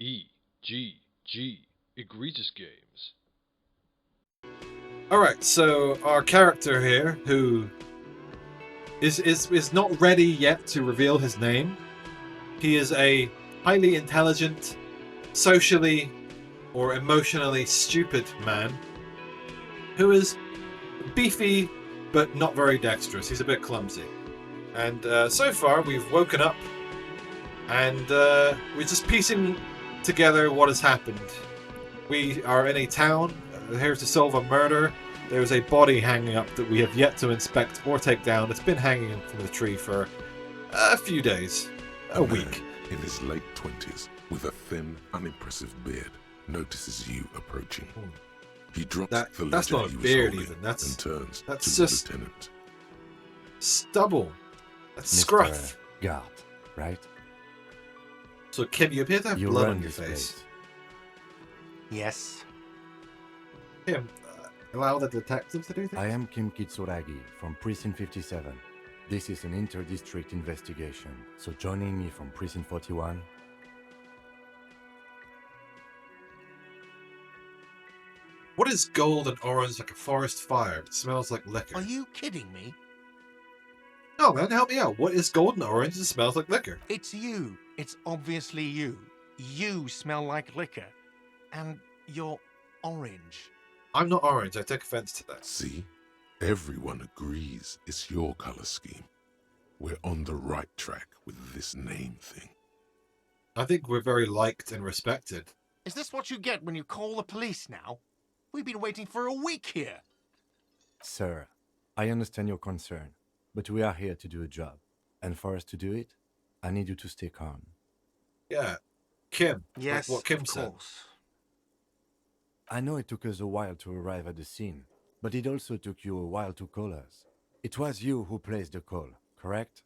eGregious games. Alright, so our character here, who is not ready yet to reveal his name. He is a highly intelligent, socially or emotionally stupid man who is beefy but not very dexterous. He's a bit clumsy. And so far, we've woken up and we're just piecing together what has happened. We are in a town here to solve a murder. There's a body hanging up that we have yet to inspect or take down. It's been hanging from the tree for a few days, a week. In his late 20s, with a thin, unimpressive beard, notices you approaching. He drops the That's letter not a he was beard holding even. That's and turns that's to just the lieutenant. stubble. That's Mr. scruff. Guard, right? So Kim, you appear to have You blood run on your this face. place. Yes. Kim, allow the detective to do things? I am Kim Kitsuragi from Precinct 57. This is an inter-district investigation, so joining me from Precinct 41. What is gold and orange like a forest fire? It smells like liquor. Are you kidding me? No, man, help me out. What is gold and orange and smells like liquor? It's you. It's obviously you. You smell like liquor. And you're orange. I'm not orange. I take offense to that. See? Everyone agrees it's your color scheme. We're on the right track with this name thing. I think we're very liked and respected. Is this what you get when you call the police now? We've been waiting for a week here. Sir, I understand your concern, but we are here to do a job. And for us to do it, I need you to stay calm. Yeah. Kim. Yes, like what Kim of said. course. I know it took us a while to arrive at the scene, but it also took you a while to call us. It was you who placed the call, correct?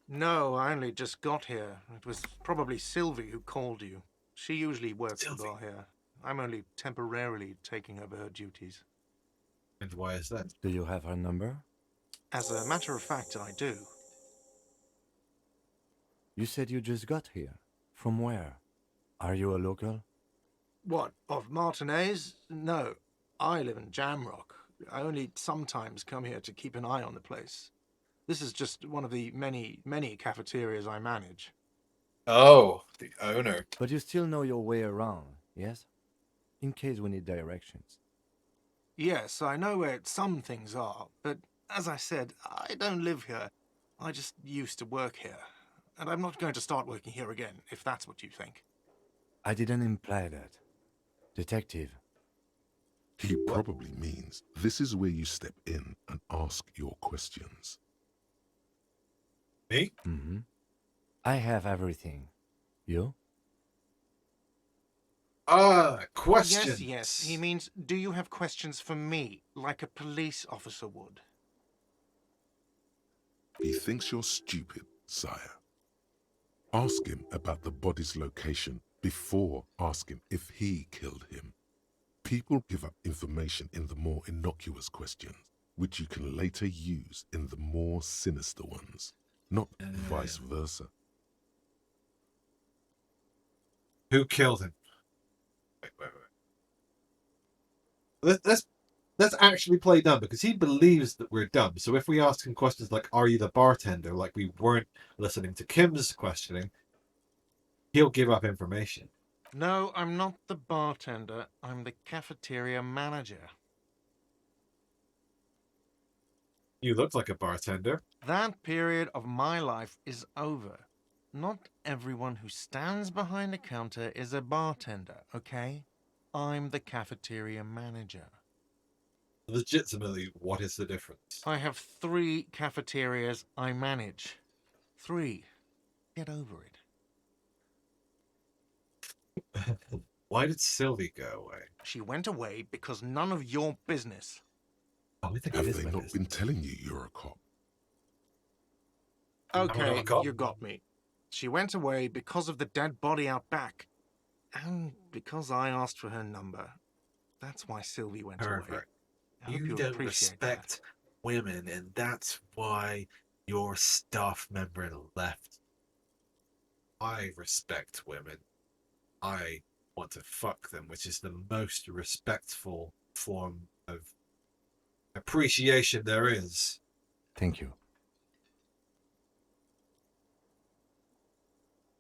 No, I only just got here. It was probably Sylvie who called you. She usually works the Sylvie? bar here. I'm only temporarily taking over her duties. And why is that? Do you have her number? As a matter of fact, I do. You said you just got here. From where? Are you a local? What, of Martinez? No, I live in Jamrock. I only sometimes come here to keep an eye on the place. This is just one of the many, many cafeterias I manage. Oh, the owner. But you still know your way around, yes? In case we need directions. Yes, I know where some things are, but as I said, I don't live here. I just used to work here. And I'm not going to start working here again, if that's what you think. I didn't imply that. Detective. He probably means this is where you step in and ask your questions. Me? Mm-hmm. I have everything. You? Questions. Yes. He means, do you have questions for me, like a police officer would? He thinks you're stupid, sire. Ask him about the body's location before asking if he killed him. People give up information in the more innocuous questions, which you can later use in the more sinister ones, not vice versa. Who killed him? Wait. Let's actually play dumb because he believes that we're dumb. So if we ask him questions like, "Are you the bartender?" like we weren't listening to Kim's questioning, he'll give up information. No, I'm not the bartender. I'm the cafeteria manager. You look like a bartender. That period of my life is over. Not everyone who stands behind a counter is a bartender, okay? I'm the cafeteria manager. Legitimately, what is the difference? I have 3 cafeterias I manage. 3. Get over it. Why did Sylvie go away? She went away because none of your business. Oh, I think Have it is they my not been business. telling you you're a cop? Okay, not a cop. you got me. She went away because of the dead body out back. And because I asked for her number. That's why Sylvie went away. Perfect. I hope You you don't appreciate respect women, and that's why your staff member left. I respect women. I want to fuck them, which is the most respectful form of appreciation there is. Thank you.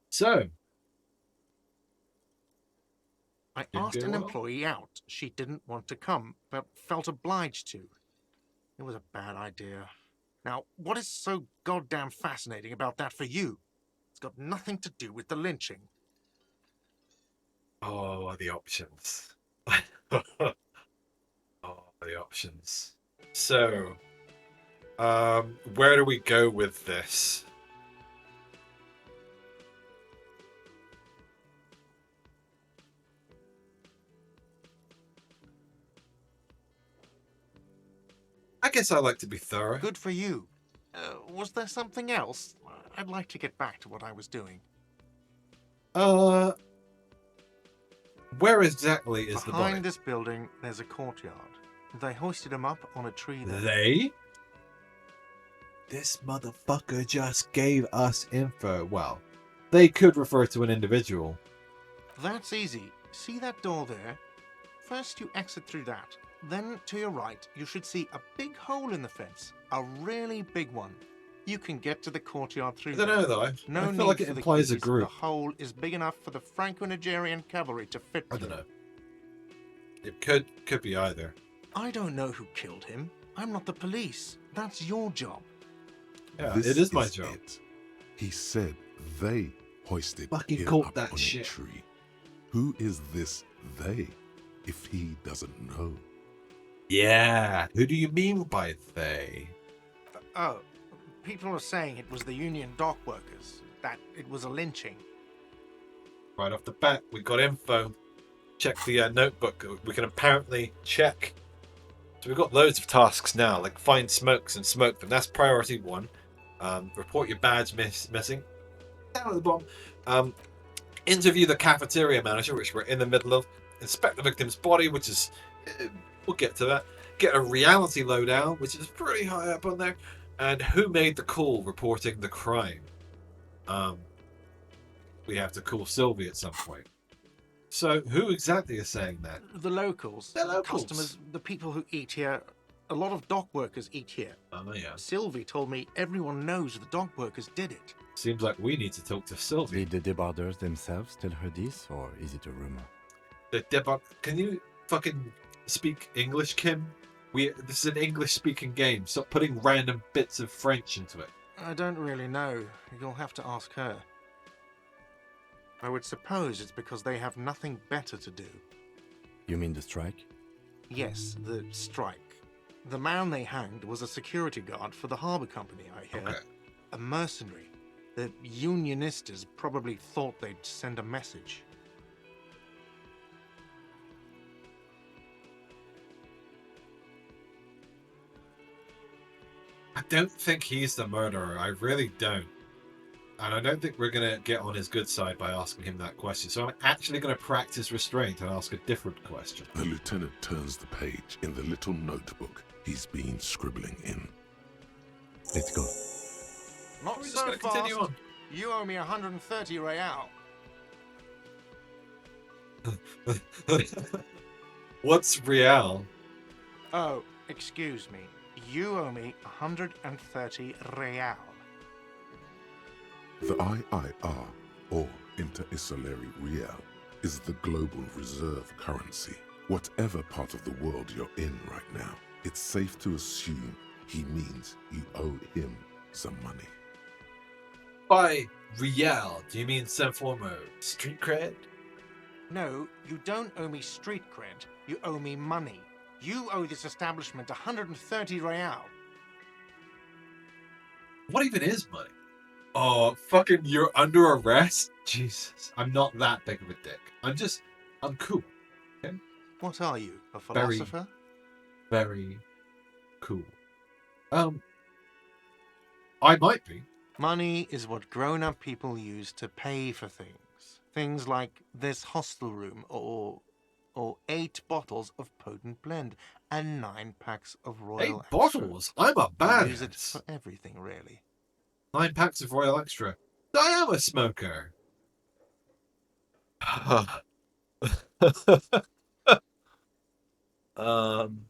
So, I Didn't asked go an well? employee out. She didn't want to come, but felt obliged to. It was a bad idea. Now, what is so goddamn fascinating about that for you? It's got nothing to do with the lynching. oh, the options. oh, the options. So, where do we go with this? I guess I like to be thorough. Good for you. Was there something else? I'd like to get back to what I was doing. Where exactly is the Behind body? this building, there's a courtyard. They hoisted him up on a tree there. They? This motherfucker just gave us info. Well, they could refer to an individual. That's easy. See that door there? First you exit through that. Then to your right, you should see a big hole in the fence. A really big one. You can get to the courtyard through I don't there. know though. No I feel need like it for the implies a keys. group. The hole is big enough for the Franco-Nigerian cavalry to fit I through. don't know. It could be either. I don't know who killed him. I'm not the police. That's your job. Yeah, This it is my job. it. He said they hoisted Fucking him caught up that on shit. a tree. Who is this they, if he doesn't know? Yeah. Who do you mean by they? Oh, people are saying it was the union dock workers. That it was a lynching. Right off the bat, we got info. Check the notebook. We can apparently check. So we've got loads of tasks now, like find smokes and smoke them. That's priority 1. Report your badge missing. Down at the bottom. Interview the cafeteria manager, which we're in the middle of. Inspect the victim's body, which is... we'll get to that. Get a reality lowdown, which is pretty high up on there. And who made the call reporting the crime? We have to call Sylvie at some point. So who exactly is saying that? The locals, The locals. customers, the people who eat here. A lot of dock workers eat here. Oh, yeah. Sylvie told me everyone knows the dock workers did it. Seems like we need to talk to Sylvie. Did the debarders themselves tell her this, or is it a rumor? The debug. Can you fucking speak English, Kim? This is an English-speaking game. Stop putting random bits of French into it. I don't really know. You'll have to ask her. I would suppose it's because they have nothing better to do. You mean the strike? Yes, the strike. The man they hanged was a security guard for the harbour company, I hear. Okay. A mercenary. The unionistas probably thought they'd send a message. I don't think he's the murderer. I really don't. And I don't think we're going to get on his good side by asking him that question. So I'm actually going to practice restraint and ask a different question. The lieutenant turns the page in the little notebook he's been scribbling in. Let's go. Not We're just so gonna fast. continue on. You owe me 130 real. What's real? Oh, excuse me. You owe me 130 real. The IIR, or Inter-Isolary Real, is the global reserve currency. Whatever part of the world you're in right now, it's safe to assume he means you owe him some money. By real, do you mean some form of street cred? No, you don't owe me street cred. You owe me money. You owe this establishment 130 real. What even is money? Oh, fucking, you're under arrest? Jesus, I'm not that big of a dick. I'm cool. What are you, a Very- philosopher? Very cool. I might be. Money is what grown-up people use to pay for things. Things like this hostel room, or 8 bottles of potent blend, and 9 packs of Royal 8 Extra. bottles? I'm a I use it badass. for everything, really. 9 packs of Royal Extra. I am a smoker. um,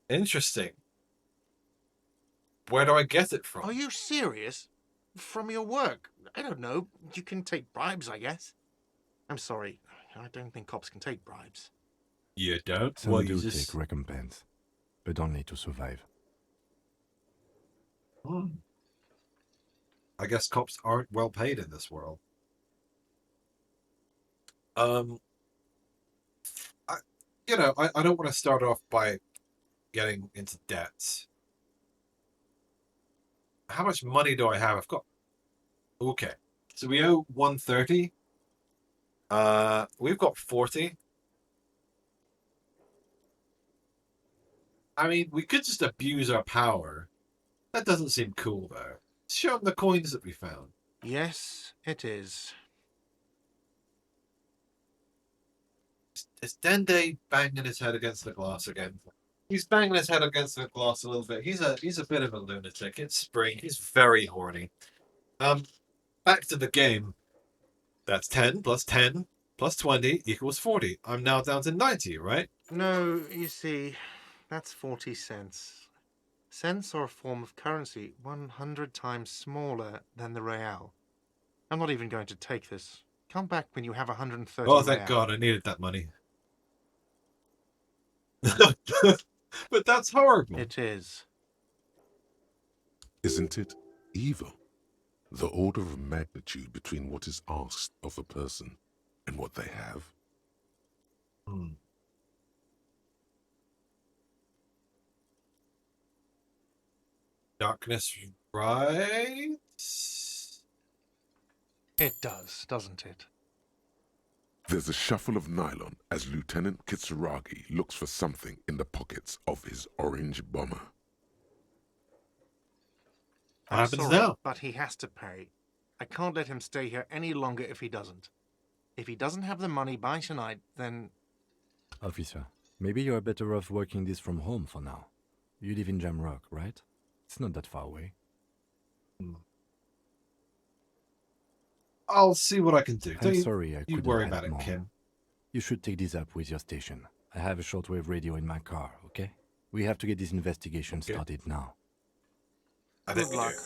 interesting. Where do I get it from? Are you serious? From your work? I don't know. You can take bribes, I guess. I'm sorry. I don't think cops can take bribes. You don't? Some Well, do you take just... recompense, but only to survive. Hmm. I guess cops aren't well paid in this world. Um, I, I don't want to start off by getting into debt. How much money do I have? I've got... Okay. So we owe 130. We've got 40. I mean, we could just abuse our power. That doesn't seem cool, though. Show them the coins that we found. Yes, it is. Is Dende banging his head against the glass again? He's banging his head against the glass a little bit. He's a bit of a lunatic. It's spring. He's very horny. Back to the game. That's 10 plus 10 plus 20 equals 40. I'm now down to 90, right? No, you see, that's 40 cents. Cents are a form of currency 100 times smaller than the real. I'm not even going to take this. Come back when you have 130 Oh, thank real. God. I needed that money. But that's horrible. It is. Isn't it evil? The order of magnitude between what is asked of a person and what they have. Hmm. Darkness, right? It does, doesn't it? There's a shuffle of nylon as Lieutenant Kitsuragi looks for something in the pockets of his orange bomber. What I'm happens sorry, now? but he has to pay. I can't let him stay here any longer if he doesn't. If he doesn't have the money by tonight, then... Officer, maybe you're better off working this from home for now. You live in Jamrock, right? It's not that far away. I'll see what I can do. I'm sorry I You couldn't worry help about it, more. Kim. You should take this up with your station. I have a shortwave radio in my car, okay? We have to get this investigation Okay. started now. I Good think we luck. do.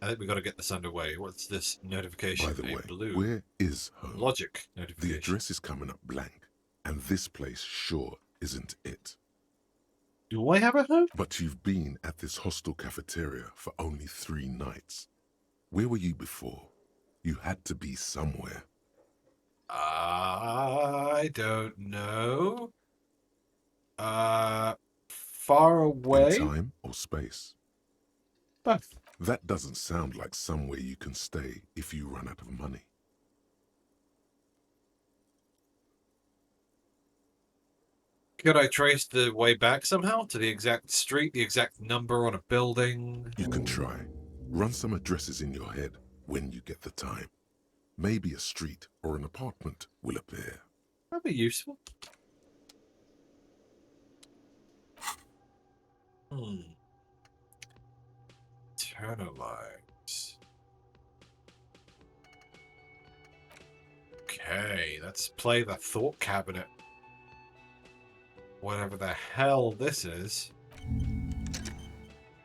I think we got to get this underway. What's this notification? By the A way, blue where is home? logic The notification. address is coming up blank, and this place sure isn't it. Do I have a home? But you've been at this hostel cafeteria for only 3 nights. Where were you before? You had to be somewhere. I don't know. Far away? In time or space? Both. That doesn't sound like somewhere you can stay if you run out of money. Could I trace the way back somehow to the exact street, the exact number on a building? You can try. Run some addresses in your head when you get the time. Maybe a street or an apartment will appear. That'd be useful. Internalize. Okay, let's play the thought cabinet. Whatever the hell this is.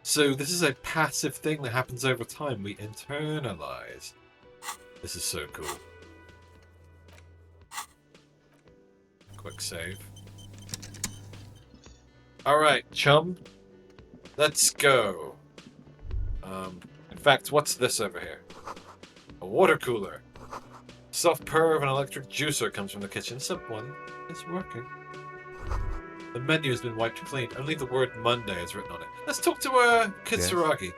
So this is a passive thing that happens over time. We internalize. This is so cool. Quick save. Alright, chum. Let's go. In fact, what's this over here? A water cooler. Soft purr of an electric juicer comes from the kitchen. Step 1 is working. The menu has been wiped clean. Only the word Monday is written on it. Let's talk to Kitsuragi.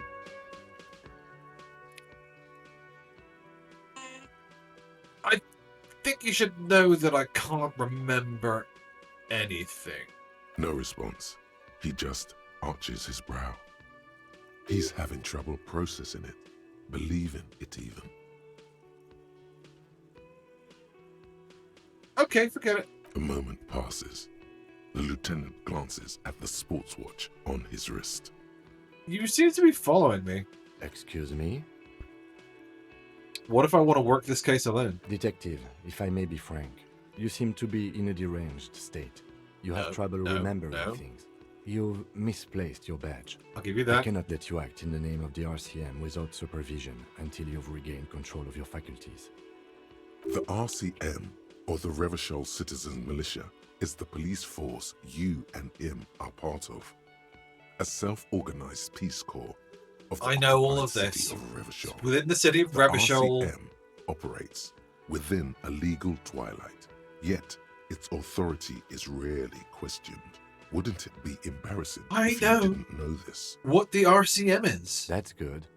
I think you should know that I can't remember anything. No response. He just arches his brow. He's having trouble processing it, believing it even. Okay, forget it. A moment passes. The lieutenant glances at the sports watch on his wrist. You seem to be following me. Excuse me? What if I want to work this case alone? Detective, if I may be frank, you seem to be in a deranged state. You have trouble remembering things. You've misplaced your badge. I'll give you I that. cannot let you act in the name of the RCM without supervision until you've regained control of your faculties. The RCM, or the Revachol Citizen Militia, is the police force you and him are part of. A self-organized peace corps of the I know all occupied of this. city of Revachol. Within the city of The Revachol. RCM operates within a legal twilight, yet its authority is rarely questioned. Wouldn't it be embarrassing if you didn't know this? What the RCM is. That's good.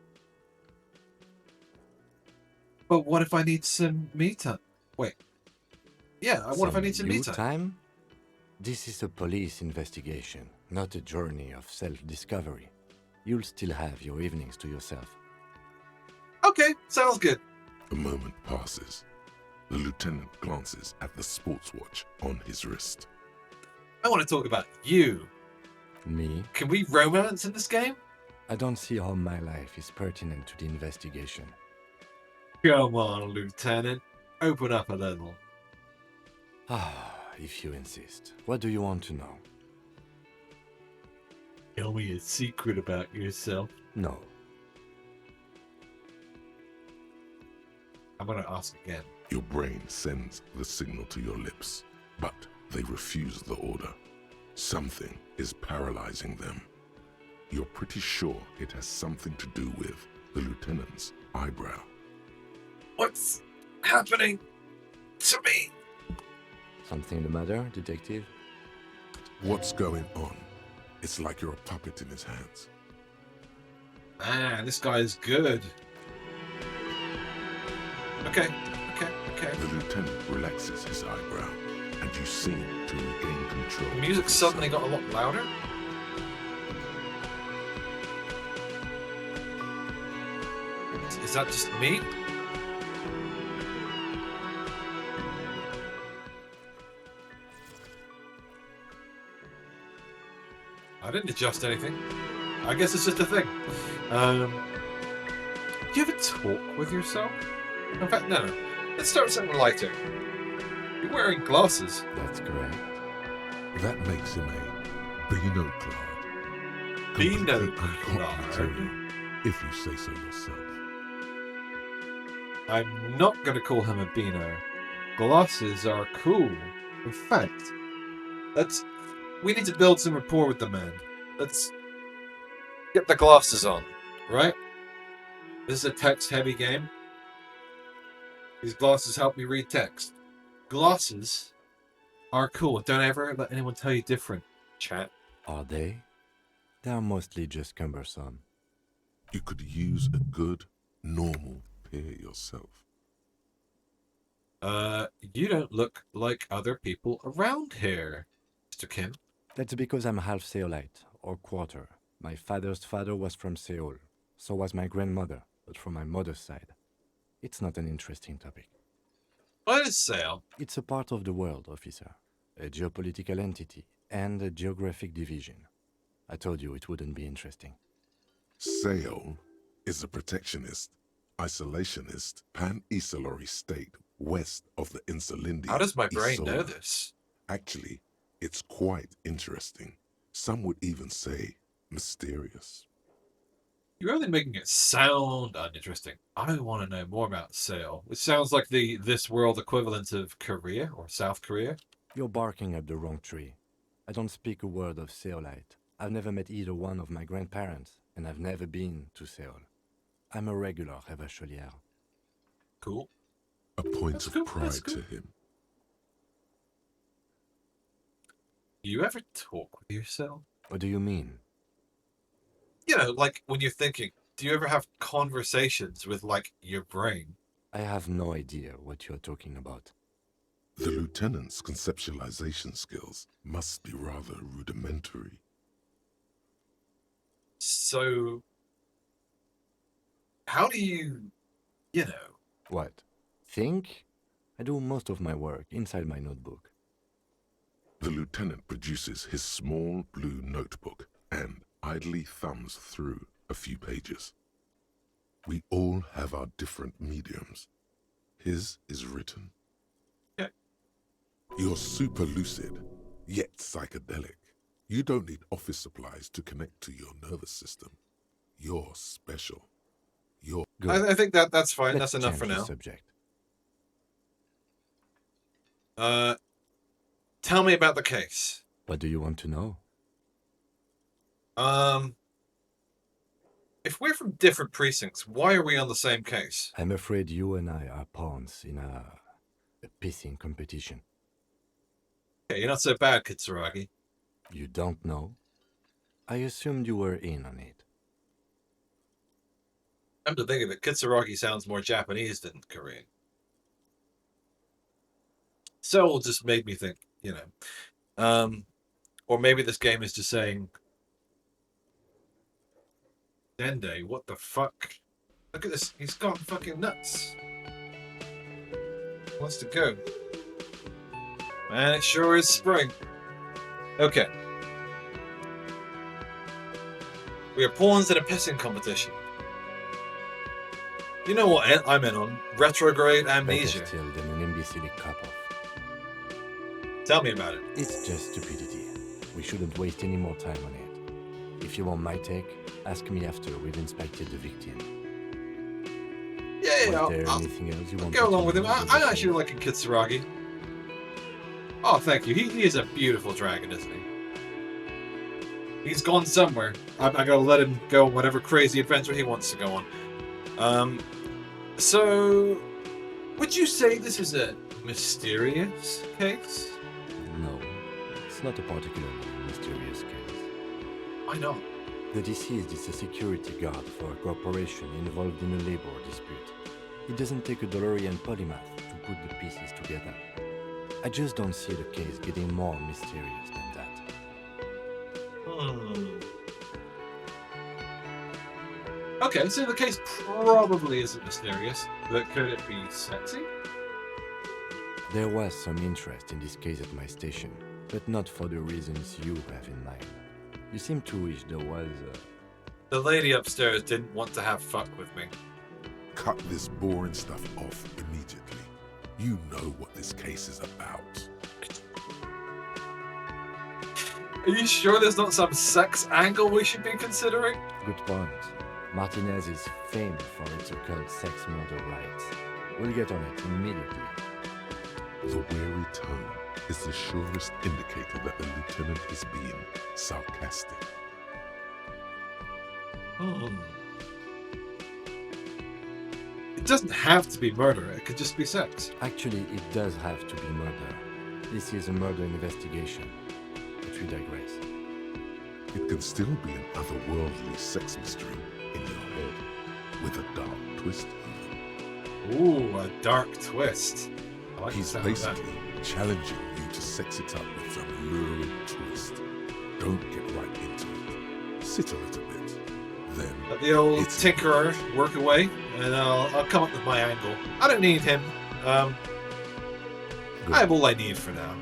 But what if I need some me time? Wait. Yeah, what if I need some me you time? This is a police investigation, not a journey of self-discovery. You'll still have your evenings to yourself. Okay, sounds good. A moment passes. The lieutenant glances at the sports watch on his wrist. I want to talk about you. Me? Can we romance in this game? I don't see how my life is pertinent to the investigation. Come on, Lieutenant. Open up a little. If you insist. What do you want to know? Tell me a secret about yourself. No. I'm gonna ask again. Your brain sends the signal to your lips, but they refuse the order. Something is paralyzing them. You're pretty sure it has something to do with the lieutenant's eyebrow. What's happening to me? Something the matter, detective? What's going on? It's like you're a puppet in his hands. Man, this guy is good. Okay. The lieutenant relaxes his eyebrow, and you seem to regain control. The music suddenly got a lot louder. Is that just me? I didn't adjust anything. I guess it's just a thing. Do you ever talk with yourself? In fact, no. Let's start with something lighter. You're wearing glasses. That's correct. That makes him a Beano-clad. Beano-clad? If you say so yourself. I'm not going to call him a Beano. Glasses are cool. In fact, we need to build some rapport with the man. Let's get the glasses on, right? This is a text-heavy game. These glasses help me read text. Glasses are cool. Don't ever let anyone tell you different, chat. Are they? They are mostly just cumbersome. You could use a good, normal pair yourself. You don't look like other people around here, Mr. Kim. That's because I'm half Seolite, or quarter. My father's father was from Seoul. So was my grandmother, but from my mother's side. It's not an interesting topic. What is Seoul? It's a part of the world, officer. A geopolitical entity and a geographic division. I told you it wouldn't be interesting. Seoul is a protectionist, isolationist, pan-Isolari state west of the Insulindia. How does my brain know Isola. this? Actually, it's quite interesting. Some would even say mysterious. You're only making it sound uninteresting. I want to know more about Seoul. It sounds like the this world equivalent of Korea or South Korea. You're barking up the wrong tree. I don't speak a word of Seolite. I've never met either one of my grandparents, and I've never been to Seoul. I'm a regular Revacholier. Cool. A point That's of cool, pride that's cool. to him. You ever talk with yourself? What do you mean? You know, like when you're thinking, do you ever have conversations with, like, your brain? I have no idea what you're talking about. The lieutenant's conceptualization skills must be rather rudimentary. So, how do you know? What? Think? I do most of my work inside my notebook. The lieutenant produces his small blue notebook and idly thumbs through a few pages. We all have our different mediums. His is written. Yeah. You're super lucid, yet psychedelic. You don't need office supplies to connect to your nervous system. You're special. You're... Good. I think that's fine. Let's That's enough for change the now. subject. Tell me about the case. What do you want to know? If we're from different precincts, why are we on the same case? I'm afraid you and I are pawns in a pissing competition. Okay, you're not so bad, Kitsuragi. You don't know? I assumed you were in on it. Come to think of it, Kitsuragi sounds more Japanese than Korean. So it just made me think, you know. Or maybe this game is just saying, Dende, what the fuck? Look at this, he's gone fucking nuts. Wants to go. Man, it sure is spring. Okay. We are pawns in a pissing competition. You know what I'm in on? Retrograde amnesia. Better still than an imbecilic cop-off. Tell me about it. It's just stupidity. We shouldn't waste any more time on it. If you want my take, ask me after we've inspected the victim. Yeah, Was there anything else you I'll want go to along with him. know about I the actually case? like Kitsuragi. Oh, thank you. He is a beautiful dragon, isn't he? He's gone somewhere. I gotta let him go on whatever crazy adventure he wants to go on. So, would you say this is a mysterious case? No, it's not a particularly mysterious case. I know. The deceased is a security guard for a corporation involved in a labor dispute. It doesn't take a DeLorean polymath to put the pieces together. I just don't see the case getting more mysterious than that. Okay, so the case probably isn't mysterious, but could it be sexy? There was some interest in this case at my station, but not for the reasons you have in mind. You seem to wish there was The lady upstairs didn't want to have fuck with me. Cut this boring stuff off immediately. You know what this case is about. Are you sure there's not some sex angle we should be considering? Good point. Martinez is famed for its occult sex murder rites. We'll get on it immediately. The weary tone is the surest indicator that the lieutenant is being sarcastic. It doesn't have to be murder, it could just be sex. Actually, it does have to be murder. This is a murder investigation. But we digress. It can still be an otherworldly sex mystery in your head, with a dark twist even. Ooh, a dark twist. I like the He's sound of that. basically challenging you to sex it up with some lurid twist. Don't get right into it. Sit a little bit. Then Let the old It's- tinkerer work away, and I'll come up with my angle. I don't need him. I have all I need for now.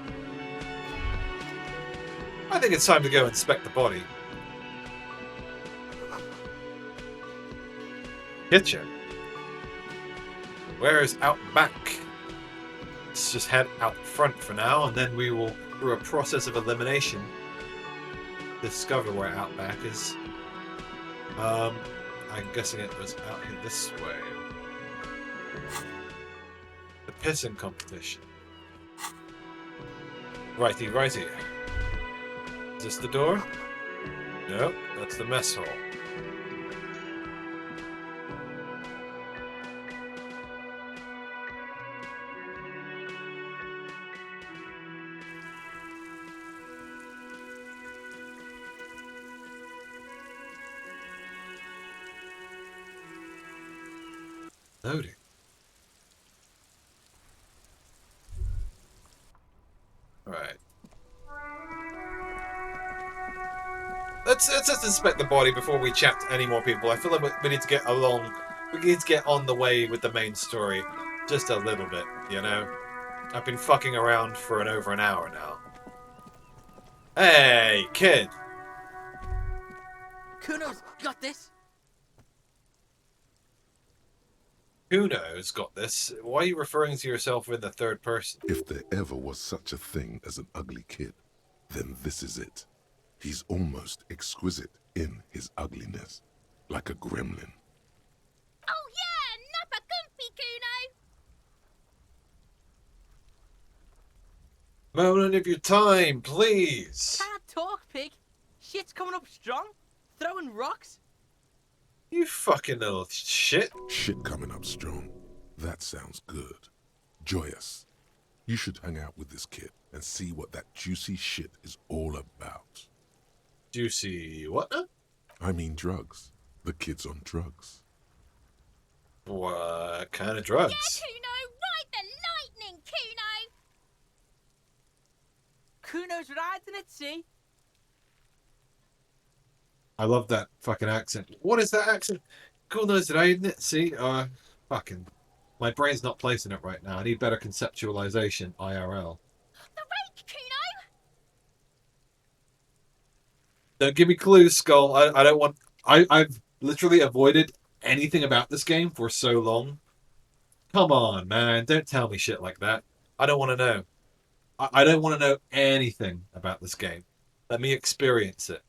I think it's time to go inspect the body. Kitchen. Where is out back? Let's just head out front for now, and then we will, through a process of elimination, discover where out back is. I'm guessing it was out here this way. The pissing competition. Righty, righty. Is this the door? Nope, that's the mess hall. Loading. Alright. Let's just inspect the body before we chat to any more people. I feel like we need to get along. We need to get on the way with the main story just a little bit, you know? I've been fucking around for over an hour now. Hey, kid! Kuno's got this. Kuno's got this. Why are you referring to yourself in the third person? If there ever was such a thing as an ugly kid, then this is it. He's almost exquisite in his ugliness, like a gremlin. Oh yeah, nappa comfy, Kuno. Moment of your time, please. Can't talk, pig. Shit's coming up strong. Throwing rocks. You fucking little shit. Shit coming up strong. That sounds good. Joyous, you should hang out with this kid and see what that juicy shit is all about. Juicy what now? I mean drugs. The kid's on drugs. What kind of drugs? Yeah, Kuno, ride the lightning, Kuno. Kuno's riding it, see? I love that fucking accent. What is that accent? Kuno's riding it, see? Fucking... My brain's not placing it right now. I need better conceptualization, IRL. The rake, Kuno. Don't give me clues, Skull. I don't want... I've literally avoided anything about this game for so long. Come on, man. Don't tell me shit like that. I don't want to know. I don't want to know anything about this game. Let me experience it.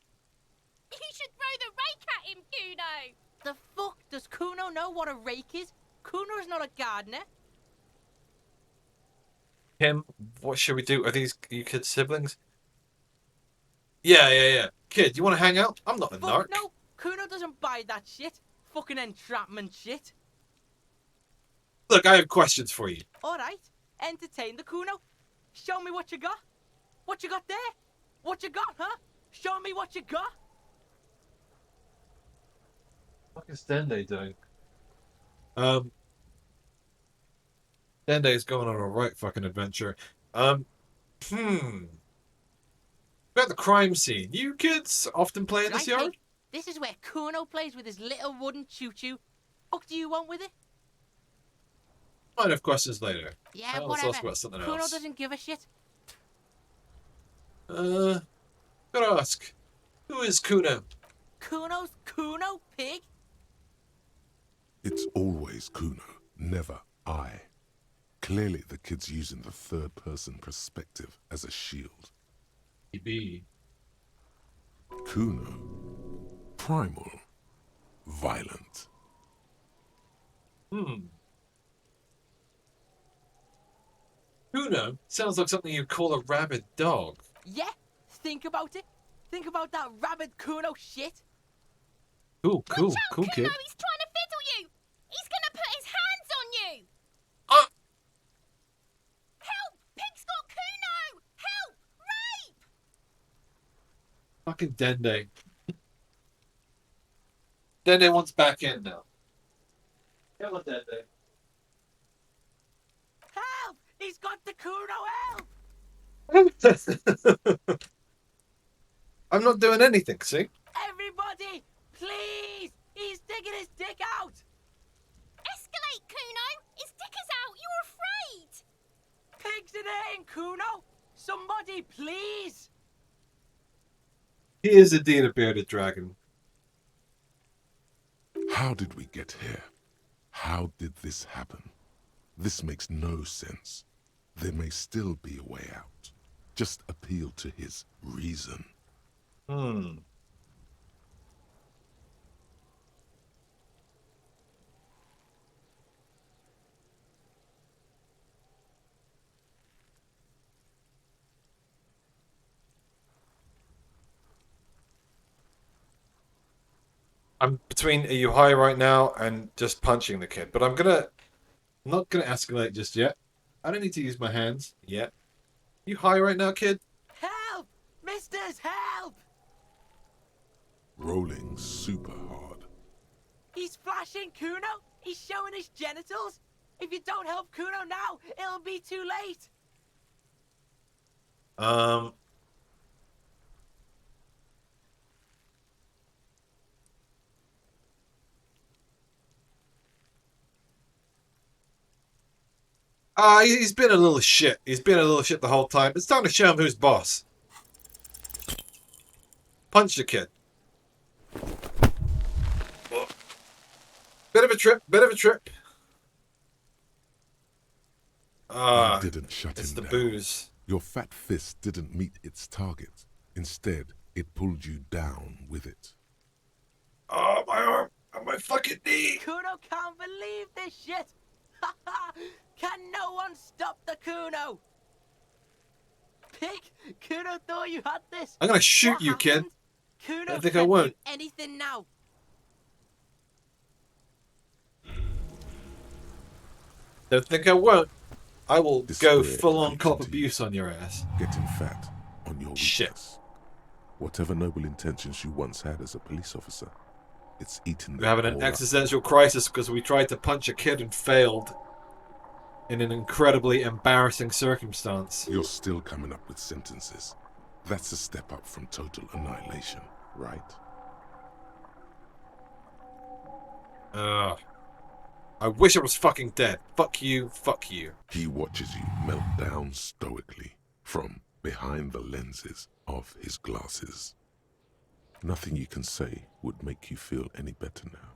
You should throw the rake at him, Kuno. The fuck? Does Kuno know what a rake is? Kuno's not a gardener. Kim, what should we do? Are these you kids' siblings? Yeah. Kid, you want to hang out? I'm not a narc. Fuck no. Kuno doesn't buy that shit. Fucking entrapment shit. Look, I have questions for you. Alright. Entertain the Kuno. Show me what you got. What you got there? What you got, huh? Show me what you got. What is Dende doing? Dende's going on a right fucking adventure. About the crime scene. You kids often play in this Right, yard? pig. This is where Kuno plays with his little wooden choo-choo. What do you want with it? Might have questions later. Yeah, Let's whatever. ask about something Kuno else. doesn't give a shit. Gotta ask. Who is Kuno? Kuno's Kuno, pig? It's always Kuno, never I. Clearly the kid's using the third-person perspective as a shield. B. Kuno. Primal. Violent. Kuno sounds like something you'd call a rabid dog. Yeah, think about it. Think about that rabid Kuno shit. Cool, Watch out, cool Kuno, kid. he's trying to fiddle you. He's gonna put his hands on you. Uh, Help! Pig's got Kuno! Help! Rape! fucking Dende. Dende wants back in now. Come on, Dende. Help! He's got the Kuno, help! I'm not doing anything, see? Everybody, please! He's digging his dick out! Escalate, Kuno! His dick is out! You're afraid! Pigs in here, Kuno! Somebody, please! He is indeed a bearded dragon. How did we get here? How did this happen? This makes no sense. There may still be a way out. Just appeal to his reason. I'm between are you high right now and just punching the kid, but I'm not gonna escalate just yet. I don't need to use my hands yet. You high right now, kid? Help! Misters, help! Rolling super hard. He's flashing Kuno! He's showing his genitals! If you don't help Kuno now, it'll be too late! He's been a little shit. He's been a little shit the whole time. It's time to show him who's boss. Punch the kid. Bit of a trip. Bit of a trip. You didn't shut It's him the down. booze. Your fat fist didn't meet its target. Instead, it pulled you down with it. Oh, my arm. Oh, my fucking knee. Kuno can't believe this shit. Can no one stop the Kuno? Pig, Kuno thought you had this. I'm gonna shoot What you, kid. happened? Kuno I think I can't won't. do anything now. Don't think I won't. I will This go spirit full-on creeps cop into abuse on your ass. Getting fat on your Shit. weakness. Whatever noble intentions you once had as a police officer, it's eaten We're them having an all up. existential crisis because we tried to punch a kid and failed in an incredibly embarrassing circumstance. You're still coming up with sentences. That's a step up from total annihilation, right? I wish I was fucking dead. Fuck you, fuck you. He watches you melt down stoically from behind the lenses of his glasses. Nothing you can say would make you feel any better now.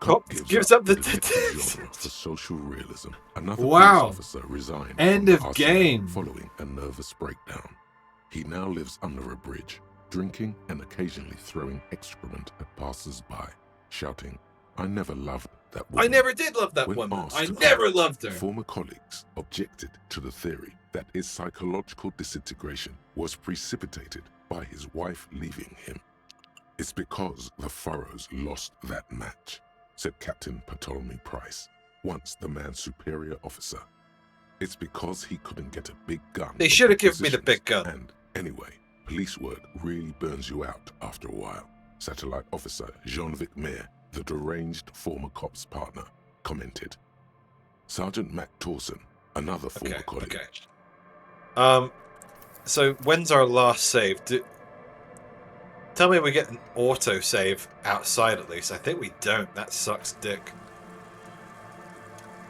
Cop gives up the genre for social realism. Another Wow. police officer resigned End from of the arsenal game. following a nervous breakdown. He now lives under a bridge, drinking and occasionally throwing excrement at passers-by, shouting, "I never loved that woman." I never did love that When woman. asked I to never comment, loved her. Former colleagues objected to the theory that his psychological disintegration was precipitated by his wife leaving him. "It's because the Furrows lost that match," said Captain Ptolemy Price, once the man's superior officer. "It's because he couldn't get a big gun." They for should have given me the positions. big gun. And anyway, police work really burns you out after a while. Satellite officer Jean-Vic Mayer, the deranged former cop's partner, commented. Sergeant Matt Torson, another former colleague. Okay. So when's our last save? Tell me we get an auto save outside at least. I think we don't. That sucks dick.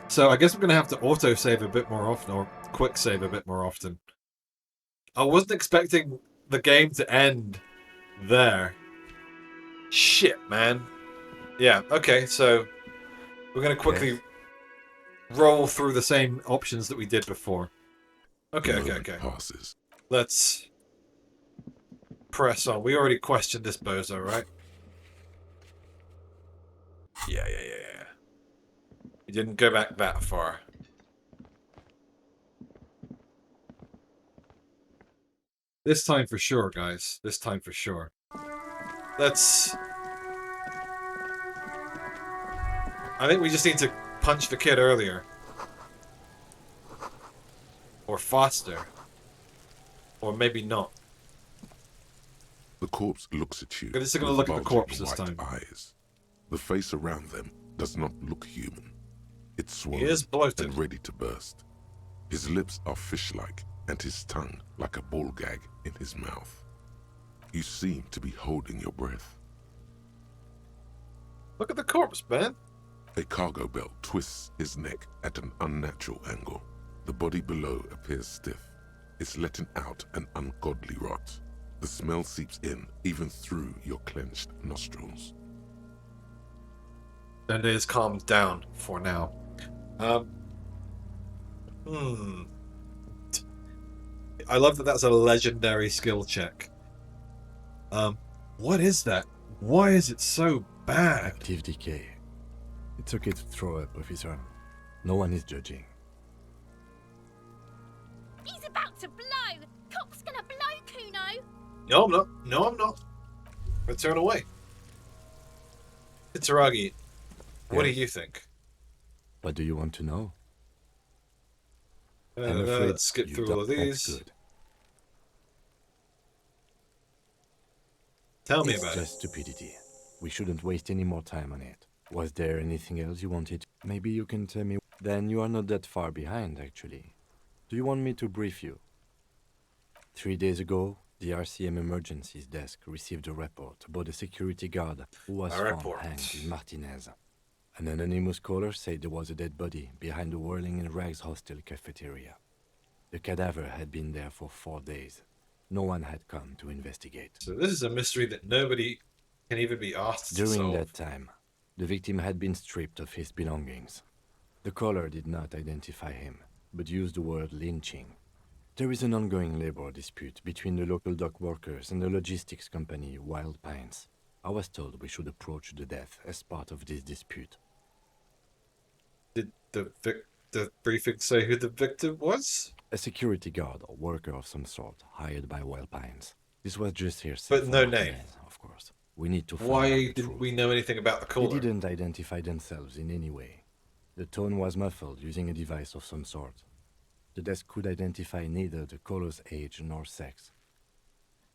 So I guess we're gonna have to auto save a bit more often, or quick save a bit more often. I wasn't expecting the game to end there. Shit, man. Yeah, okay, so we're gonna quickly roll through the same options that we did before. Okay, The okay, moment okay. passes. Let's press on. We already questioned this bozo, right? Yeah. We didn't go back that far. This time for sure, guys. This time for sure. Let's... I think we just need to punch the kid earlier. Or faster. Or maybe not. The corpse looks at you. We're just gonna with look at the bulging corpse this white time. Eyes. The face around them does not look human. It's swollen He is bloated. and ready to burst. His lips are fish-like, and his tongue like a ball gag in his mouth. You seem to be holding your breath. Look at the corpse, man. A cargo belt twists his neck at an unnatural angle. The body below appears stiff. It's letting out an ungodly rot. The smell seeps in, even through your clenched nostrils. And it is calmed down for now. I love that that's a legendary skill check. What is that? Why is it so bad? Active decay. It's okay to throw up, officer. No one is judging. He's about to blow. Cop's gonna blow, Kuno. No, I'm not. No, I'm not. I turn away. Itsuragi, what do Yes. you think? What do you want to know? I'm afraid Let's skip you through don't all of act these. good. Tell me It's about just stupidity. We shouldn't waste any more time on it. Was there anything else you wanted? Maybe you can tell me. Then you are not that far behind, actually. Do you want me to brief you? 3 days ago, the RCM Emergencies Desk received a report about a security guard who was A found report. hanged in Martinez. An anonymous caller said there was a dead body behind the Whirling in Rags hostel cafeteria. The cadaver had been there for 4 days. No one had come to investigate. So this is a mystery that nobody can even be asked to During solve. that time, the victim had been stripped of his belongings. The caller did not identify him, but used the word lynching. There is an ongoing labor dispute between the local dock workers and the logistics company Wild Pines. I was told we should approach the death as part of this dispute. Did the briefing say who the victim was? A security guard or worker of some sort, hired by Wild Pines. This was just hearsay But for no Martinez, name. of course. We need to find out Why the didn't truth. we know anything about the They caller? didn't identify themselves in any way. The tone was muffled using a device of some sort. The desk could identify neither the caller's age nor sex.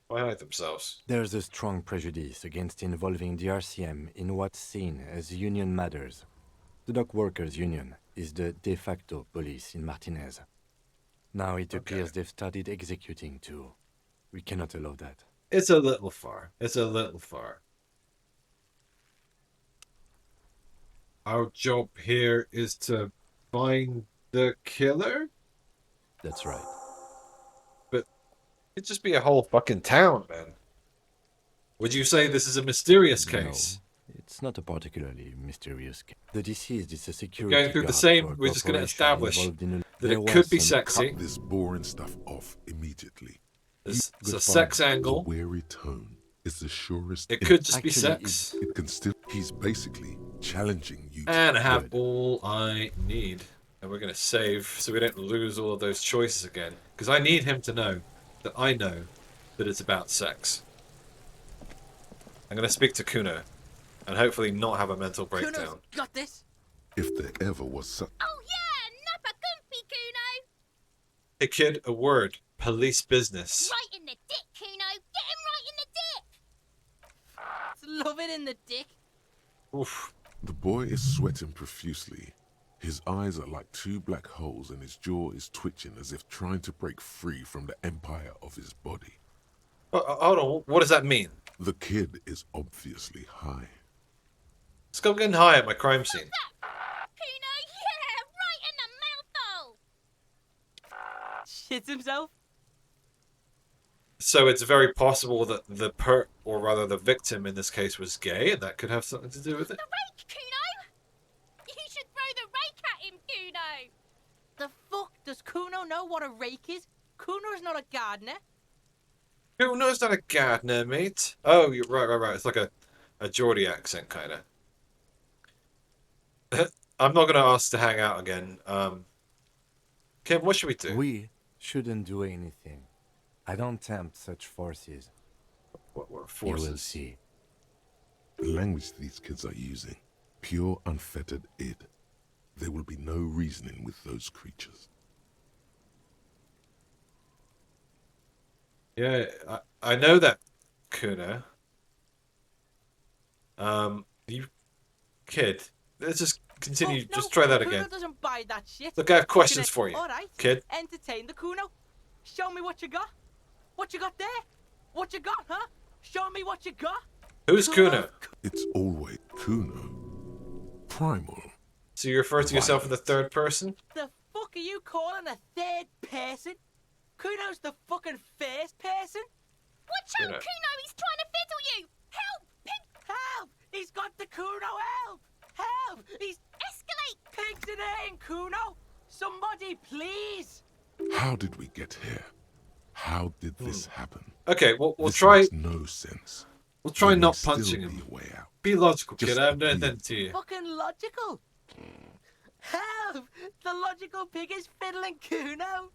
Why hide themselves? There's a strong prejudice against involving the RCM in what's seen as union matters. The dock workers' union is the de facto police in Martinez. Now it appears they've started executing too. We cannot allow that. It's a little far. It's a little far. Our job here is to find the killer? That's right. It'd just be a whole fucking town, man. Would you say this is a mysterious case? No, it's not a particularly mysterious case. The deceased is a security Going through the guard same, for a we're just going to corporation establish involved in a- that There it could was be some sexy. Cut this boring stuff off immediately. It's a Good sex point. The angle. wary tone is the surest. It could just be Actually, sex. It can still. He's basically challenging you. And I have Good. all I need. And we're going to save so we don't lose all of those choices again. Because I need him to know that I know that it's about sex. I'm going to speak to Kuno. And hopefully not have a mental breakdown. Kuno's got this. If there ever was such. Oh yeah, nappa gumpy, Kuno. Hey kid, a word. Police business. Right in the dick, Kuno. Get him right in the dick. It's love it in the dick. Oof. The boy is sweating profusely. His eyes are like two black holes and his jaw is twitching as if trying to break free from the empire of his body. Hold on, what does that mean? The kid is obviously high. Let's go getting high at my crime scene. Kuno, yeah, right in the mouthhole. Shits himself. So it's very possible that or rather the victim in this case was gay, and that could have something to do with it. The rake, Kuno. You should throw the rake at him, Kuno. The fuck? Does Kuno know what a rake is? Kuno's not a gardener. Kuno's not a gardener, mate. Oh, you're right. It's like a Geordie accent, kind of. I'm not going to ask to hang out again. Kim, what should we do? We shouldn't do anything. I don't tempt such forces. What You will forces? see. The language these kids are using, pure unfettered id. There will be no reasoning with those creatures. Yeah, I know that, Kuno. You kid. Let's just continue. Oh, no, Just try that Kuno again. doesn't buy that shit. Look, I have questions Fucking for you, All right, kid. entertain the Kuno. Show me what you got. What you got there? What you got, huh? Show me what you got. Who's Kuno? It's always Kuno. Primal. So you refer to yourself in the third person? The fuck are you calling a third person? Kuno's the fucking first person. Watch out, Kuno. Kuno. He's trying to fiddle you. Help, pig. Help! He's got the Kuno. Help! Help! He's Escalate. pigs in air, Kuno. Somebody, please. How did we get here? How did this happen? Okay, we'll This try. makes no sense. We'll try There may not still punching be him. a way out. Be logical, Just kid. I haven't done be- anything to you. Fucking logical. Help! The logical pig is fiddling Kuno.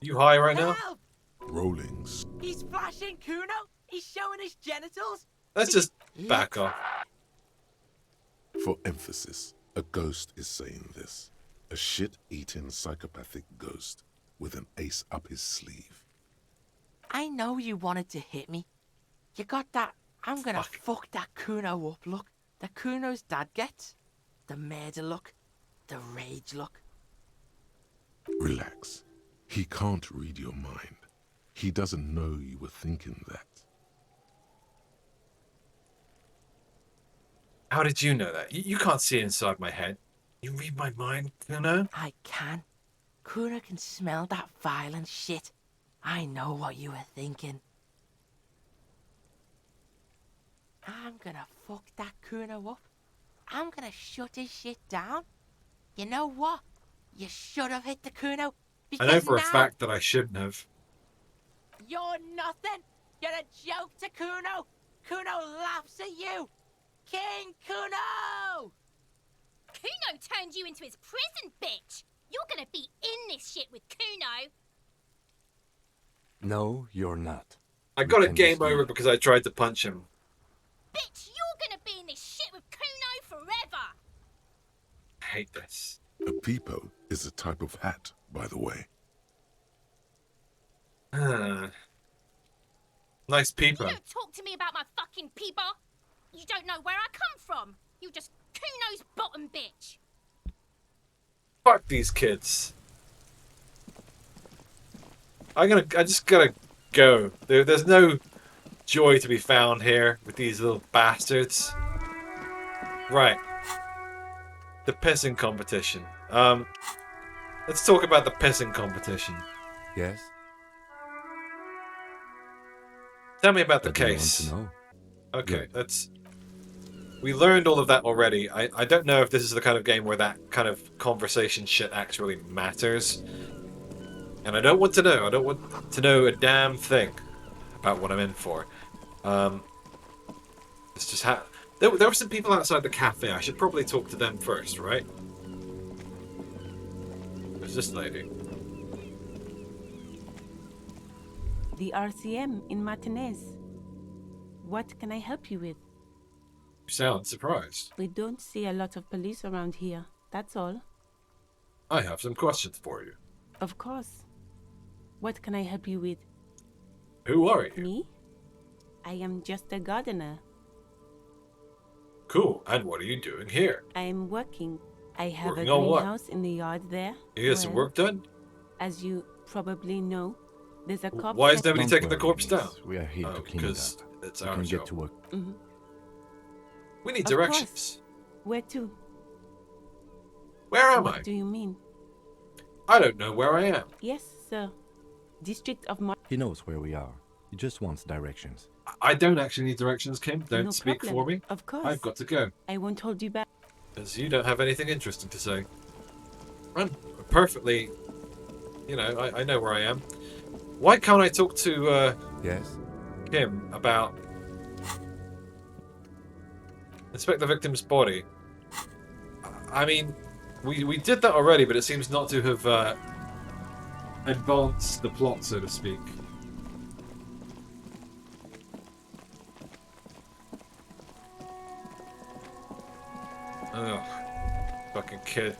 You high right now? Help! Rollings. He's flashing Kuno. He's showing his genitals. Let's just back off. For emphasis, a ghost is saying this. A shit-eating psychopathic ghost with an ace up his sleeve. I know you wanted to hit me. You got that I'm gonna fuck that Kuno up look that Kuno's dad gets. The murder look. The rage look. Relax. He can't read your mind. He doesn't know you were thinking that. How did you know that? You can't see inside my head. You read my mind, Kuno? I can. Kuno can smell that violent shit, I know what you were thinking. I'm gonna fuck that Kuno up. I'm gonna shut his shit down. You know what? You should have hit the Kuno. I know for a now fact that I shouldn't have. you're nothing. You're a joke to Kuno. Kuno laughs at you. King Kuno! Kuno turned you into his prison, bitch! You're gonna be in this shit with Kuno! No, you're not. I got a can game just over leave. because I tried to punch him. Bitch, you're gonna be in this shit with Kuno forever! I hate this. A peepo is a type of hat, by the way. Nice You peeper. don't talk to me about my fucking peeper! You don't know where I come from! You just Kuno's bottom bitch! Fuck these kids. I just gotta go. There's no joy to be found here with these little bastards. Right. The pissing competition. Let's talk about the pissing competition. Yes? Tell me about the What do you want case. to know? Okay, Good. we learned all of that already. I don't know if this is the kind of game where that kind of conversation shit actually matters. And I don't want to know. I don't want to know a damn thing about what I'm in for. It's just there were some people outside the cafe. I should probably talk to them first, right? There's this lady. The RCM in Martinez. What can I help you with? You sound surprised. We don't see a lot of police around here, that's all. I have some questions for you. Of course. What can I help you with? Who are you? Me? I am just a gardener. Cool. And what are you doing here? I am working. I have Working a on what? greenhouse in the yard there. You get some Well, work done? As you probably know, there's a corpse. Why is nobody Don't taking the worry, corpse miss. down? We are here to clean it because up. it's You our can job. get to work. Mhm. We need Of directions. Where to? Where am What I? do you mean? I don't know where I am. Yes, sir. District of He knows where we are. He just wants directions. I don't actually need directions, Kim. Don't No speak problem. for me. Of course. I've got to go. I won't hold you back. Because you don't have anything interesting to say. I'm perfectly... You know, I know where I am. Why can't I talk to Yes? Kim about... Inspect the victim's body? I mean, we did that already, but it seems not to have advanced the plot, so to speak. Ugh. Fucking kid.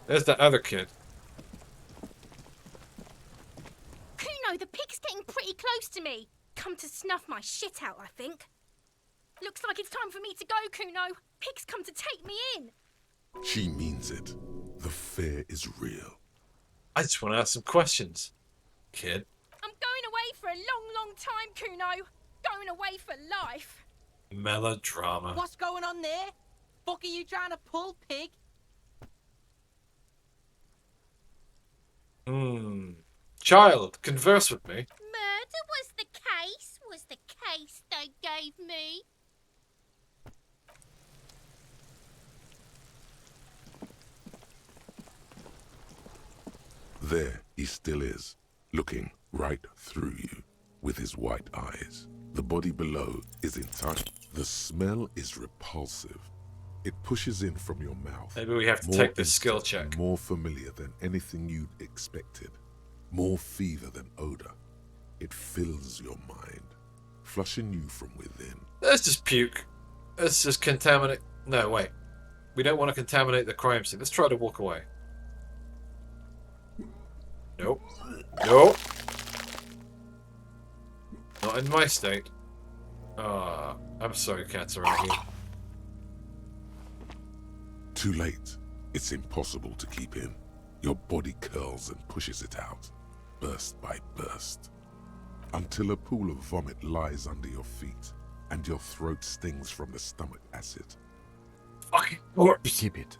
There's that other kid. Kuno, the pig's getting pretty close to me. Come to snuff my shit out, I think. Looks like it's time for me to go, Kuno. Pig's come to take me in. She means it. The fear is real. I just want to ask some questions, kid. I'm going away for a long, long time, Kuno. Going away for life. Melodrama. What's going on there? Fuck are you trying to pull, pig? Child, converse with me. Murder was the case they gave me. There he still is, looking right through you with his white eyes. The body below is intact. The smell is repulsive. It pushes in from your mouth. Maybe we have to More take this skill instant, check. More familiar than anything you'd expected. More fever than odor. It fills your mind, flushing you from within. Let's just puke. Let's just contaminate... No, wait. We don't want to contaminate the crime scene. Let's try to walk away. Nope. Nope. Not in my state. Ah, I'm sorry cats around here. Too late. It's impossible to keep in. Your body curls and pushes it out, burst by burst, until a pool of vomit lies under your feet and your throat stings from the stomach acid. Fucking corpse. Keep it.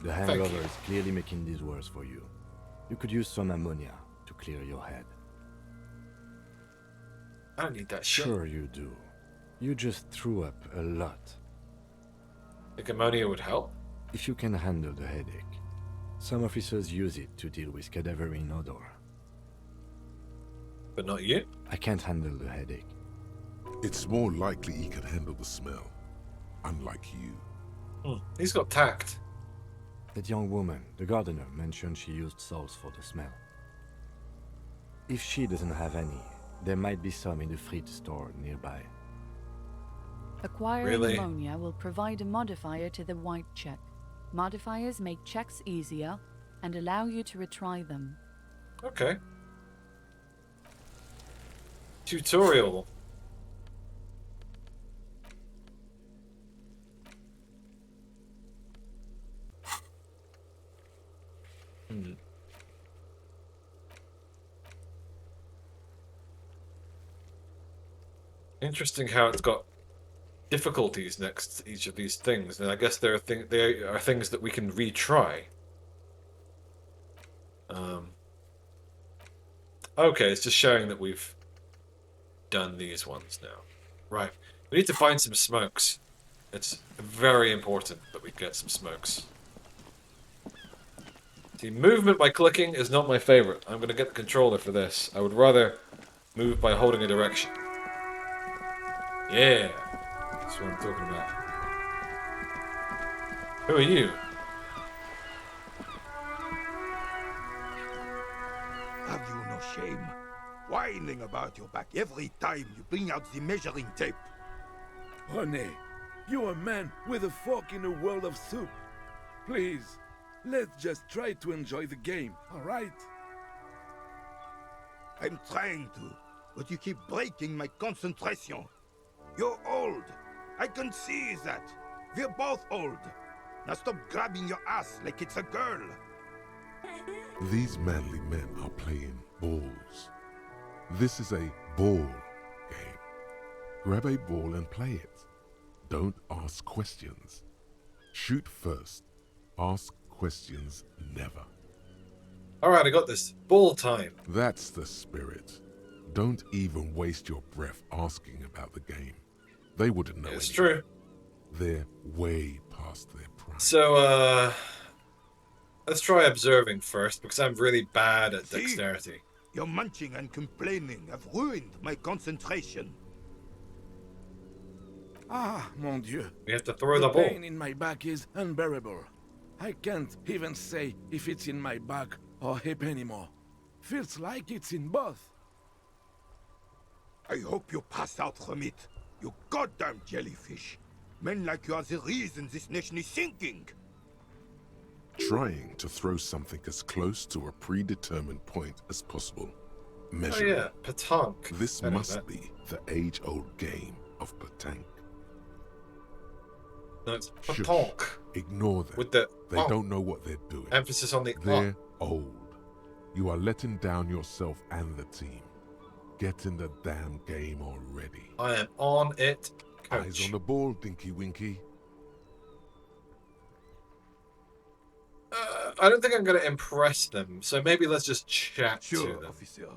The Thank hangover you. is clearly making this worse for you. You could use some ammonia to clear your head. I don't need that shit. Sure you do. You just threw up a lot. Think ammonia would help? If you can handle the headache. Some officers use it to deal with cadaverine odor. But not you? I can't handle the headache. It's more likely he can handle the smell, unlike you. He's got tact. That young woman, the gardener, mentioned she used salts for the smell. If she doesn't have any, there might be some in the fridge store nearby. Acquiring Really? ammonia will provide a modifier to the white check. Modifiers make checks easier and allow you to retry them. Okay. Tutorial. Interesting how it's got difficulties next to each of these things, and I guess there are they are things that we can retry. Okay, it's just showing that we've done these ones now. Right, we need to find some smokes. It's very important that we get some smokes. See, movement by clicking is not my favorite. I'm going to get the controller for this. I would rather move by holding a direction. Yeah, that's what I'm talking about. Who are you? Have you no shame? Whining about your back every time you bring out the measuring tape. René, you're a man with a fork in a world of soup. Please, let's just try to enjoy the game, alright? I'm trying to, but you keep breaking my concentration. You're old. I can see that. We're both old. Now stop grabbing your ass like it's a girl. These manly men are playing balls. This is a ball game. Grab a ball and play it. Don't ask questions. Shoot first. Ask questions never. Alright, I got this. Ball time. That's the spirit. Don't even waste your breath asking about the game. They wouldn't know It's anything. true. They're way past their prime. So, let's try observing first, because I'm really bad at See? dexterity. Your munching and complaining have ruined my concentration. Ah, mon Dieu. We have to throw the ball. pain in my back is unbearable. I can't even say if it's in my back or hip anymore. Feels like it's in both. I hope you pass out from it. You goddamn jellyfish. Men like you are the reason this nation is sinking. Trying to throw something as close to a predetermined point as possible. Oh Measure. yeah, petanque. This I know must that. be the age-old game of petanque. No, it's Shush. petanque. Ignore them. With the They don't know what they're doing. emphasis on the They're old. You are letting down yourself and the team. Get in the damn game already. I am on it, Eyes coach. on the ball, Dinky Winky. I don't think I'm going to impress them, so maybe let's just chat to Sure, them. officer.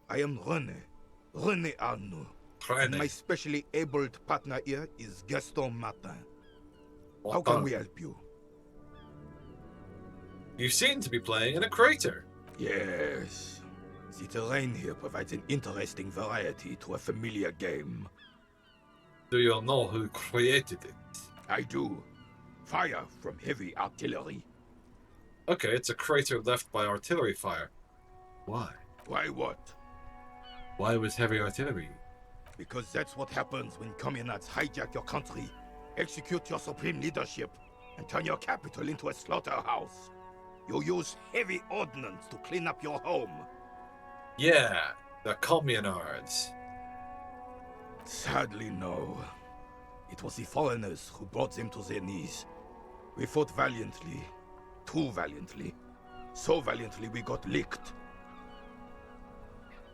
I am René Arnaud. And my specially abled partner here is Gaston Martin. How can we help you? You seem to be playing in a crater. Yes. The terrain here provides an interesting variety to a familiar game. Do you know who created it? I do. Fire from heavy artillery. Okay, it's a crater left by artillery fire. Why? Why what? Why was heavy artillery? Because that's what happens when communards hijack your country, execute your supreme leadership, and turn your capital into a slaughterhouse. You use heavy ordnance to clean up your home. Yeah, the communards. Sadly, no. It was the foreigners who brought them to their knees. We fought valiantly. Too valiantly. So valiantly we got licked.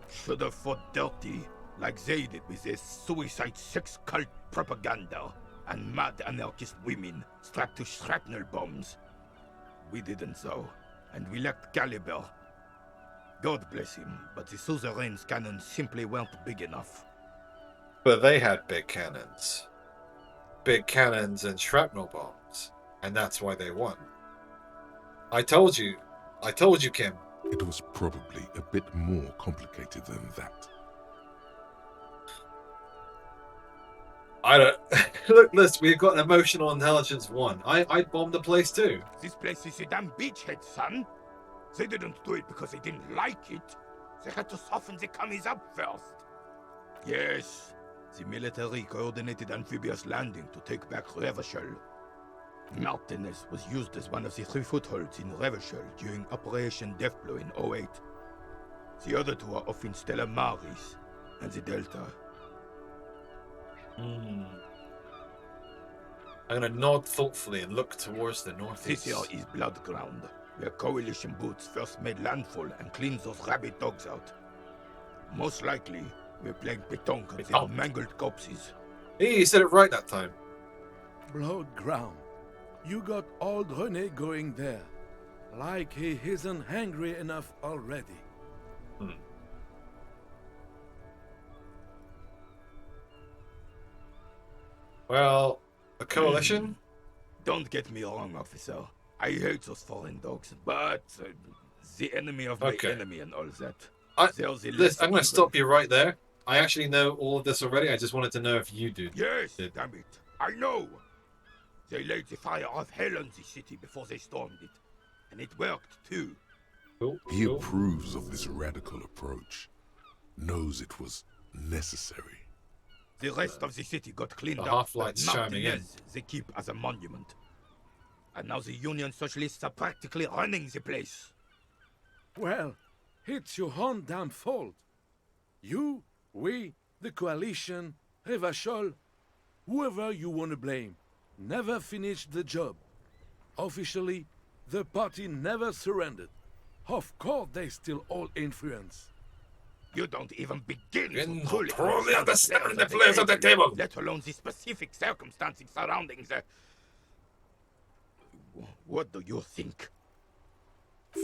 Should have fought dirty, like they did with their suicide sex cult propaganda and mad anarchist women strapped to shrapnel bombs. We didn't so, and we lacked caliber. God bless him, but the suzerain's cannons simply weren't big enough. But they had big cannons. Big cannons and shrapnel bombs. And that's why they won. I told you, Kim. It was probably a bit more complicated than that. I don't... Look, listen, we've got emotional intelligence 1. I'd bomb the place too. This place is a damn beachhead, son. They didn't do it because they didn't like it. They had to soften the commies up first. Yes, the military coordinated amphibious landing to take back Revachol. Martinez was used as one of the 3 footholds in Revachol during Operation Deathblow in 08. The other 2 are off in Stella Maris and the Delta. I'm going to nod thoughtfully and look towards the northeast. This here is Blood Ground, where coalition boots first made landfall and cleaned those rabid dogs out. Most likely, we're playing pétanque with their mangled corpses. Hey, you said it right that time. Blood ground. You got old René going there. Like he isn't hungry enough already. Well, a coalition? Don't get me wrong, officer. I hate those foreign dogs, but the enemy of my enemy and all that. I'm going to stop you right there. I actually know all of this already. I just wanted to know if you do. Yes, damn it. I know. They laid the fire of hell on the city before they stormed it. And it worked, too. He approves of this radical approach. Knows it was necessary. The rest of the city got cleaned The up. half-light's chiming in. They keep as a monument. And now the Union Socialists are practically running the place. Well, it's your own damn fault. You, we, the coalition, Revachol, whoever you want to blame, never finished the job. Officially, the party never surrendered. Of course, they still all influence. You don't even begin to truly understand the players of the table, let alone the specific circumstances surrounding the... What do you think?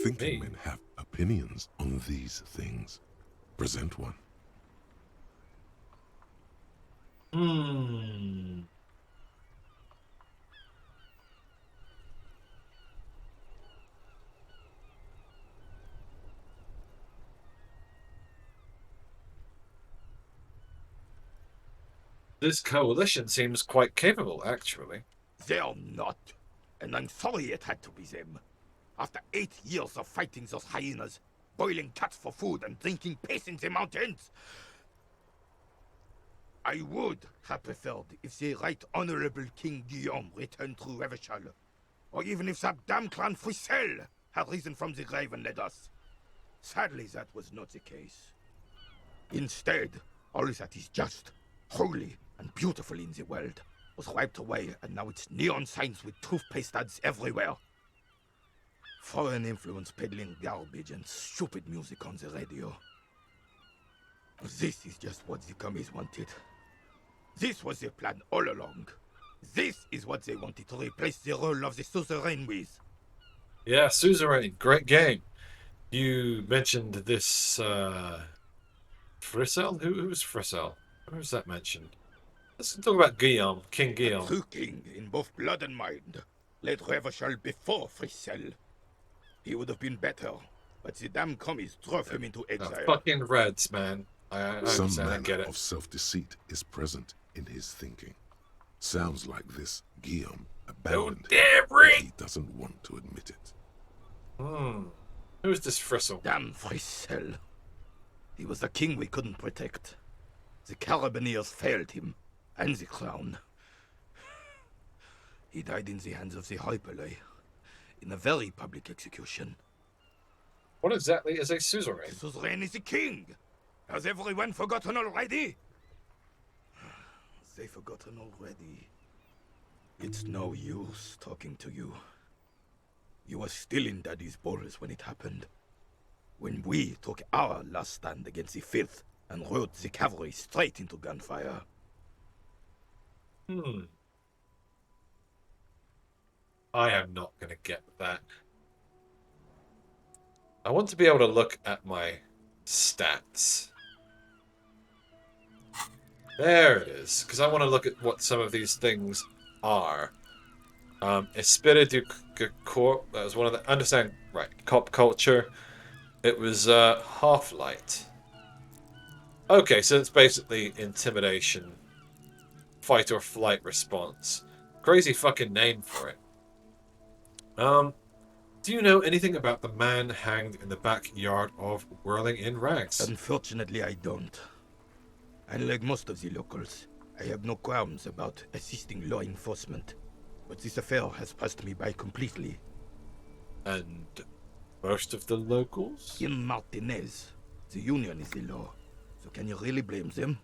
Thinking men have opinions on these things. Present one. This coalition seems quite capable, actually. They're not. And I'm sorry it had to be them. After 8 years of fighting those hyenas, boiling cats for food and drinking piss in the mountains, I would have preferred if the Right Honorable King Guillaume returned through Revachol, or even if that damn clan Frissel had risen from the grave and led us. Sadly, that was not the case. Instead, all that is just, holy, and beautiful in the world was wiped away, and now it's neon signs with toothpaste ads everywhere. Foreign influence peddling garbage and stupid music on the radio. This is just what the commies wanted. This was their plan all along. This is what they wanted to replace the role of the suzerain with. Yeah, suzerain, great game. You mentioned this Frissel? Who's Frissel? Where's that mentioned? Let's talk about Guillaume, King Guillaume. The true king, in both blood and mind, led Revachol before Frissel. He would have been better, but the damn commies drove him into exile. Fucking Reds, man. I Some understand, I manner get it. of self-deceit is present in his thinking. Sounds like this Guillaume abandoned him, but he doesn't want to admit it. Who's this Frissel? Damn Frissel. He was the king we couldn't protect. The Carabineers failed him, and the crown. He died in the hands of the Hyperlay, in a very public execution. What exactly is a suzerain? The suzerain is the king! Has everyone forgotten already? They've forgotten already. It's no use talking to you. You were still in Daddy's balls when it happened. When we took our last stand against the filth and rode the cavalry straight into gunfire. I am not going to get that. I want to be able to look at my stats. There it is, because I want to look at what some of these things are. Esprit du corps, that was one of the... Understand, right, cop culture. It was half light. Okay, so it's basically intimidation. Fight or flight response. Crazy fucking name for it. Do you know anything about the man hanged in the backyard of Whirling in Rags? Unfortunately, I don't. Unlike most of the locals, I have no qualms about assisting law enforcement. But this affair has passed me by completely. And most of the locals? In Martinez, the union is the law. So can you really blame them?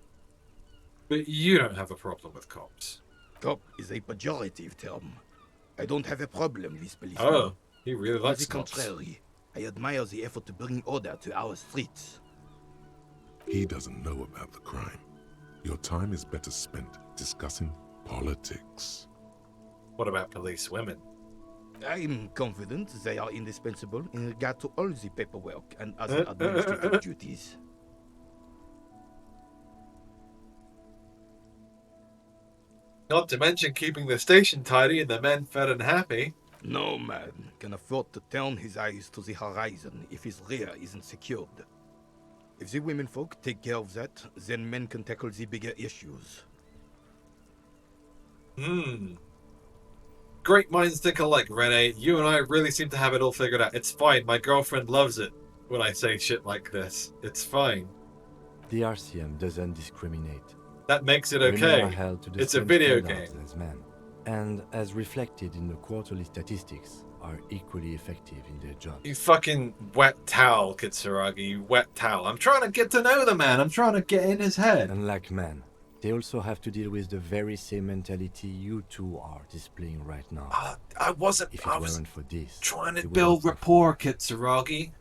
But you don't have a problem with cops. Cop is a pejorative term. I don't have a problem with police. Oh, he really On likes the cops. contrary, I admire the effort to bring order to our streets. He doesn't know about the crime. Your time is better spent discussing politics. What about police women? I'm confident they are indispensable in regard to all the paperwork and other administrative duties. Not to mention keeping the station tidy and the men fed and happy. No man can afford to turn his eyes to the horizon if his rear isn't secured. If the women folk take care of that, then men can tackle the bigger issues. Great minds think alike, Rene. You and I really seem to have it all figured out. It's fine. My girlfriend loves it when I say shit like this. It's fine. The RCM doesn't discriminate. That makes it Women okay. are held to the It's a same video standards game. as men, and as reflected in the quarterly statistics, are equally effective in their job. You fucking wet towel, Kitsuragi. You wet towel. I'm trying to get to know the man. I'm trying to get in his head. Unlike men, they also have to deal with the very same mentality you two are displaying right now. I wasn't. If I it was weren't for this, trying they to would build not rapport, Kitsuragi.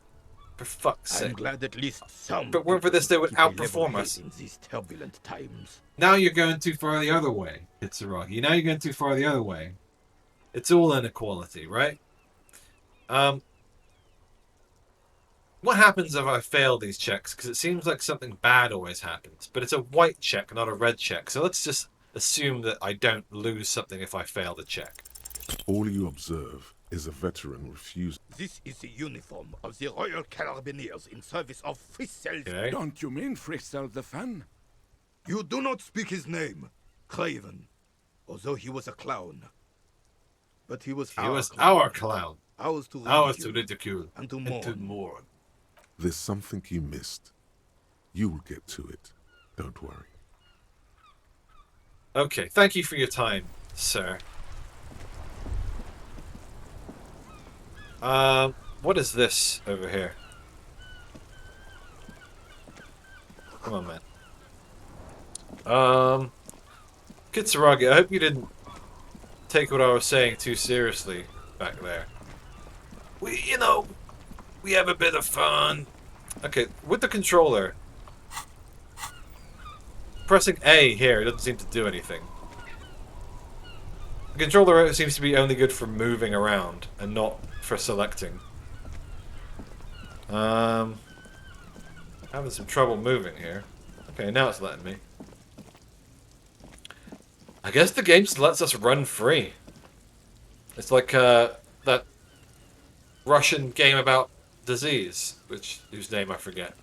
For fuck's I'm sake. glad at least some. But weren't for this, they would keep a level outperform head us. in these turbulent times. Now you're going too far the other way, Kitsuragi. Now you're going too far the other way. It's all inequality, right? What happens if I fail these checks? Because it seems like something bad always happens. But it's a white check, not a red check. So let's just assume that I don't lose something if I fail the check. All you observe is a veteran refuse. This is the uniform of the Royal Carabineers in service of Frissel. Okay. Don't you mean Frissel the fan? You do not speak his name, Craven, although he was a clown. But he was our clown. Ours to ridicule. And to mourn. There's something you missed. You will get to it. Don't worry. Okay, thank you for your time, sir. What is this over here? Come on, man. Kitsuragi, I hope you didn't take what I was saying too seriously back there. We have a bit of fun. Okay, with the controller, pressing A here doesn't seem to do anything. The controller seems to be only good for moving around and not for selecting. Having some trouble moving here. Okay, now it's letting me. I guess the game just lets us run free. It's like that Russian game about disease, whose name I forget.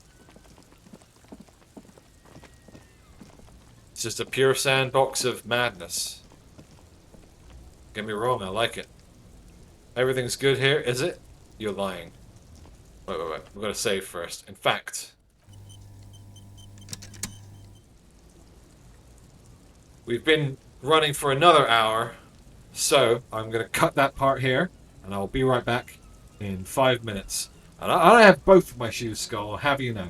It's just a pure sandbox of madness. Get me wrong, I like it. Everything's good here, is it? You're lying. Wait. We're gonna save first. In fact, we've been running for another hour, so I'm gonna cut that part here, and I'll be right back in 5 minutes. And I have both of my shoes, Skull, I'll have you know.